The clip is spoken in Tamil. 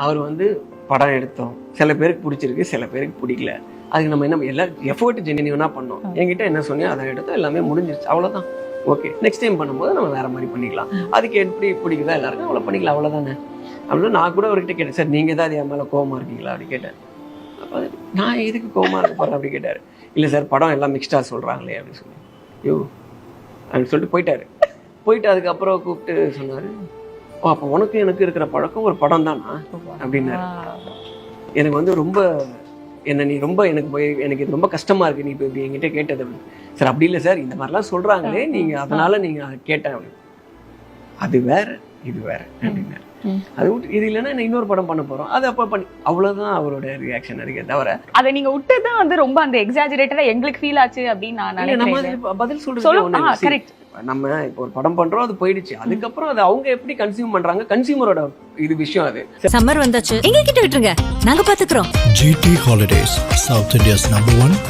அவர் வந்து படம் எடுத்தோம், சில பேருக்கு பிடிச்சிருக்கு, சில பேருக்கு பிடிக்கல. அதுக்கு நம்ம என்ன எல்லாரும் எஃபோர்ட் ஜென்யூனா பண்ணோம். என்கிட்ட என்ன சொன்னியோ அதை எடுத்தோம், எல்லாமே முடிஞ்சிருச்சு, அவ்வளோதான். ஓகே, நெக்ஸ்ட் டைம் பண்ணும்போது நம்ம வேற மாதிரி பண்ணிக்கலாம். அதுக்கு எப்படி பிடிக்குதா எல்லாருக்கும் அவ்வளோ பண்ணிக்கலாம், அவ்வளோதானே அப்படின்னு நான் கூட அவர்கிட்ட கேட்டேன். சார் நீங்கள் ஏதாவது என் மேலே கோவமாக இருக்கீங்களா அப்படி கேட்டேன். அப்போ நான் எதுக்கு கோவமாக இருக்க போகிறேன் அப்படி கேட்டார். இல்லை சார் படம் எல்லாம் மிக்ஸ்டாக சொல்கிறாங்களே அப்படின்னு சொல்லி, ஐயோ அப்படின்னு சொல்லிட்டு போயிட்டாரு. போயிட்டு அதுக்கப்புறம் கூப்பிட்டு சொன்னார், ஓ அப்போ உனக்கு எனக்கு இருக்கிற பழக்கம் ஒரு படம் தானா அப்படின்னாரு. எனக்கு வந்து ரொம்ப நீ ரொம்ப எனக்கு இது ரொம்ப கஷ்டமா இருக்கு நீ இப்போ இப்படி என்கிட்ட கேட்டது அப்படின்னு. சார் அப்படி இல்லை சார், இந்த மாதிரிலாம் சொல்றாங்களே நீங்க அதனால நீங்க கேட்டேன் அப்படின்னு. அது வேற இது வேற அப்படின்னாரு. அது விட்டு இது இல்லைன்னா இன்னொரு படம் பண்ண போறோம், அது அப்போ பண்ணி அவ்வளவுதான் அவரோட ரியாக்ஷன் இருக்கே தவிர அதை நீங்க விட்டுதான் வந்து ரொம்ப அந்த எக்ஸாஜரேட்டடா எங்களுக்கு ஃபீல் ஆச்சு அப்படின்னு நான் நினைக்கிறேன். நம்ம பதில் சொல்றது நம்ம இப்போ ஒரு படம் பண்றோம், அது போயிடுச்சு. அதுக்கப்புறம் அது அவங்க எப்படி கன்சியூம் பண்றாங்க, கன்சியூமரோட இது விஷயம். அது சம்மர் வந்தாச்சு, எங்க கிட்ட விட்டுருங்க, நாங்க பாத்துக்கிறோம். GT Holidays, South India's #1